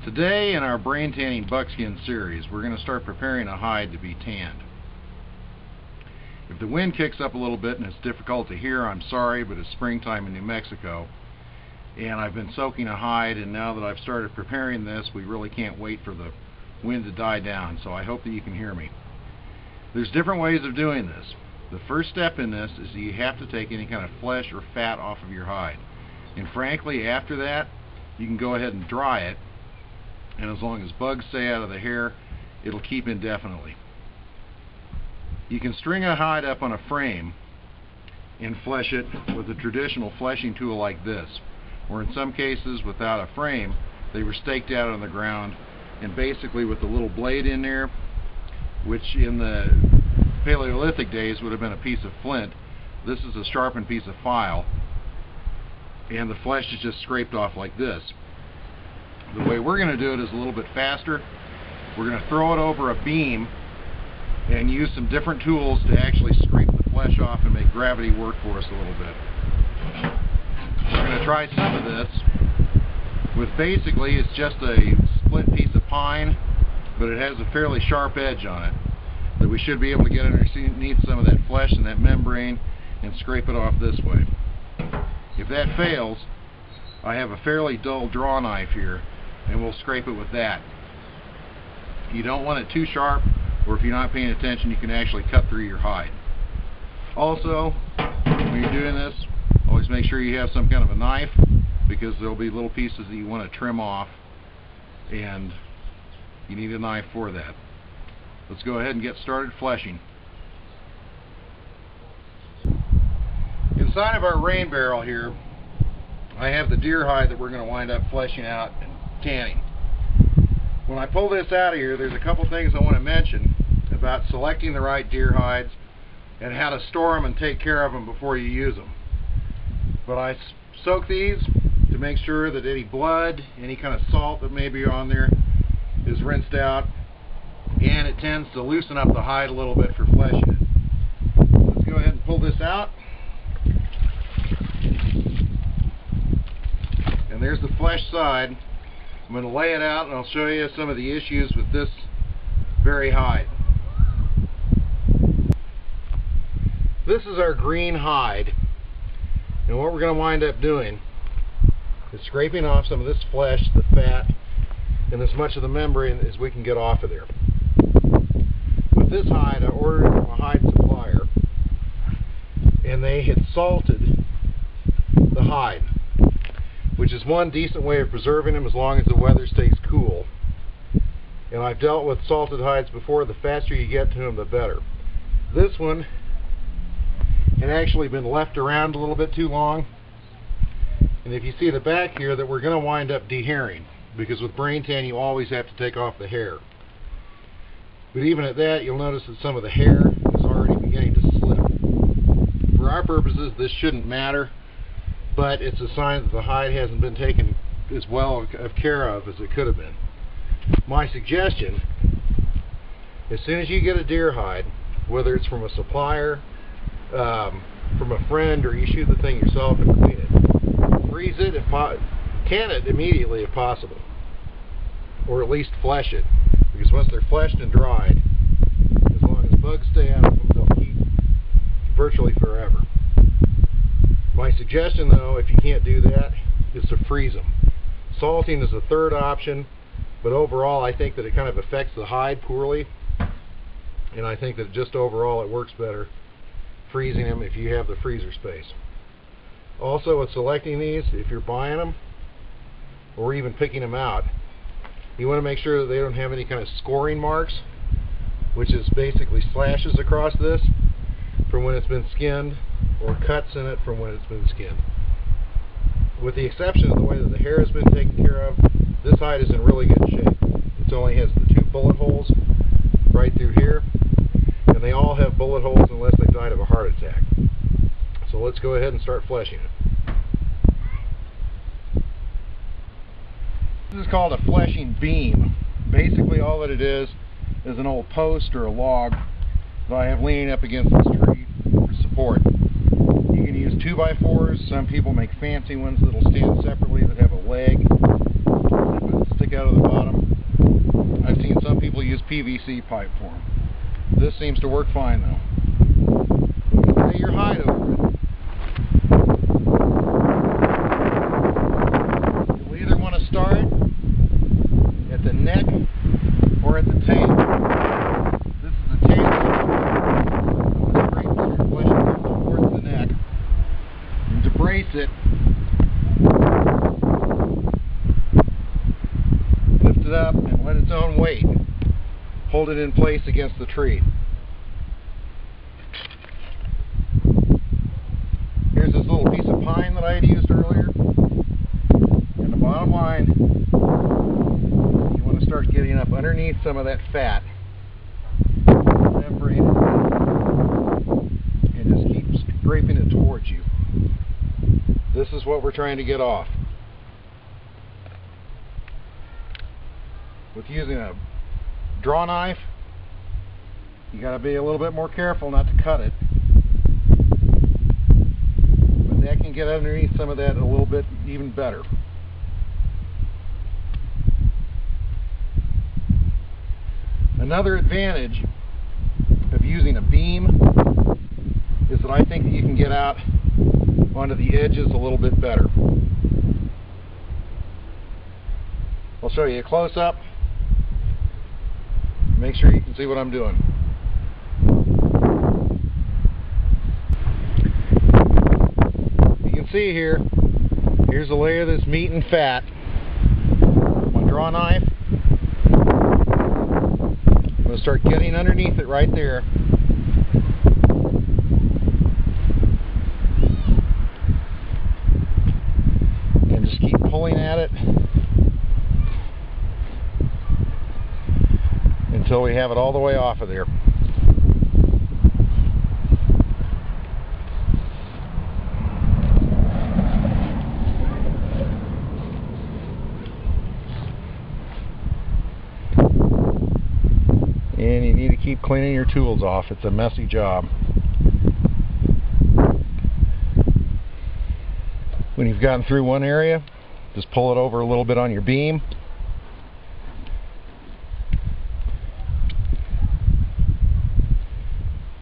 Today in our brain tanning buckskin series, we're going to start preparing a hide to be tanned. If the wind kicks up a little bit and it's difficult to hear, I'm sorry, but it's springtime in New Mexico and I've been soaking a hide, and now that I've started preparing this, we really can't wait for the wind to die down, so I hope that you can hear me. There's different ways of doing this. The first step in this is that you have to take any kind of flesh or fat off of your hide, and frankly after that you can go ahead and dry it, and as long as bugs stay out of the hair, it'll keep indefinitely. You can string a hide up on a frame and flesh it with a traditional fleshing tool like this, or in some cases without a frame, they were staked out on the ground, and basically with a little blade in there, which in the Paleolithic days would have been a piece of flint, this is a sharpened piece of file, and the flesh is just scraped off like this. The way we're going to do it is a little bit faster. We're going to throw it over a beam and use some different tools to actually scrape the flesh off and make gravity work for us a little bit. We're going to try some of this with basically it's just a split piece of pine, but it has a fairly sharp edge on it that we should be able to get underneath some of that flesh and that membrane and scrape it off this way. If that fails, I have a fairly dull draw knife here, and we'll scrape it with that. You don't want it too sharp, or if you're not paying attention, you can actually cut through your hide. Also, when you're doing this, always make sure you have some kind of a knife, because there'll be little pieces that you want to trim off, and you need a knife for that. Let's go ahead and get started fleshing. Inside of our rain barrel here, I have the deer hide that we're going to wind up fleshing out and tanning. When I pull this out of here, there's a couple things I want to mention about selecting the right deer hides and how to store them and take care of them before you use them. But I soak these to make sure that any blood, any kind of salt that may be on there is rinsed out, and it tends to loosen up the hide a little bit for fleshing it. Let's go ahead and pull this out. And there's the flesh side. I'm going to lay it out and I'll show you some of the issues with this very hide. This is our green hide, and what we're going to wind up doing is scraping off some of this flesh, the fat, and as much of the membrane as we can get off of there. With this hide, I ordered it from a hide supplier, and they had salted the hide, which is one decent way of preserving them as long as the weather stays cool. And I've dealt with salted hides before. The faster you get to them, the better. This one had actually been left around a little bit too long, and if you see the back here, that we're going to wind up dehairing, because with brain tan you always have to take off the hair. But even at that, you'll notice that some of the hair is already beginning to slip. For our purposes, this shouldn't matter, but it's a sign that the hide hasn't been taken as well of care of as it could have been. My suggestion, as soon as you get a deer hide, whether it's from a supplier, from a friend, or you shoot the thing yourself and clean it, freeze it, can it immediately if possible, or at least flesh it, because once they're fleshed and dried, as long as bugs stay out of them, they'll keep virtually forever. My suggestion, though, if you can't do that, is to freeze them. Salting is a third option, but overall I think that it kind of affects the hide poorly. and I think that just overall it works better freezing them if you have the freezer space. Also, with selecting these, if you're buying them or even picking them out, you want to make sure that they don't have any kind of scoring marks, which is basically slashes across this from when it's been skinned, or cuts in it from when it's been skinned. With the exception of the way that the hair has been taken care of, this hide is in really good shape. It only has the 2 bullet holes right through here, and they all have bullet holes unless they died of a heart attack. So let's go ahead and start fleshing it. This is called a fleshing beam. Basically all that it is an old post or a log that I have leaning up against this tree for support. You can use 2x4s. Some people make fancy ones that'll stand separately that have a leg that stick out of the bottom. I've seen some people use PVC pipe for them. This seems to work fine though. Lay your hide over it. You'll either want to start at the neck or at the tail. This is the tail. Towards the neck. And to brace it, lift it up and let its own weight hold it in place against the tree. Here's this little piece of pine that I had used earlier. And the bottom line, you want to start getting up underneath some of that fat. Separate it and just keep scraping it towards you. This is what we're trying to get off. With using a draw knife, you got to be a little bit more careful not to cut it. But that can get underneath some of that a little bit even better. Another advantage of using a beam is that I think that you can get out onto the edges a little bit better. I'll show you a close-up. Make sure you can see what I'm doing. You can see here, here's a layer of this meat and fat. My draw knife. I'm going to start getting underneath it right there. And just keep pulling at it until we have it all the way off of there. And you need to keep cleaning your tools off. It's a messy job. When you've gotten through one area, just pull it over a little bit on your beam.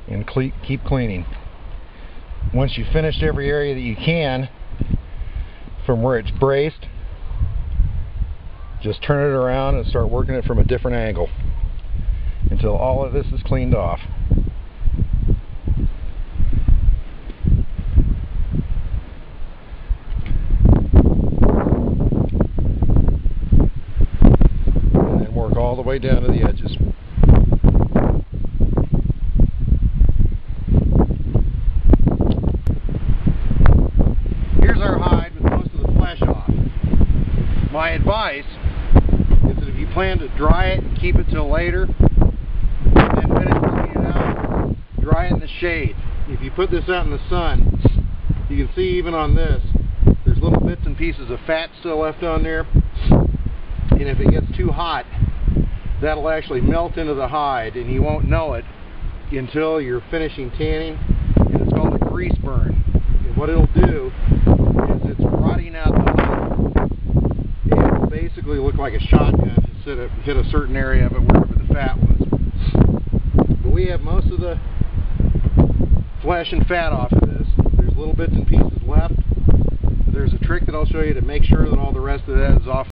And keep cleaning. Once you've finished every area that you can from where it's braced, just turn it around and start working it from a different angle until all of this is cleaned off. And then work all the way down to the edges. Here's our hide with most of the flesh off. My advice is that if you plan to dry it and keep it till later, then when it's clean it out, dry it in the shade. If you put this out in the sun, you can see even on this, there's little bits and pieces of fat still left on there. And if it gets too hot, that'll actually melt into the hide and you won't know it until you're finishing tanning. And it's called a grease burn. And what it'll do is it's rotting out the hide. And it'll basically look like a shotgun instead of hit a certain area of it wherever the fat was. But we have most of the flesh and fat off of this. There's little bits and pieces left. There's a trick that I'll show you to make sure that all the rest of that is off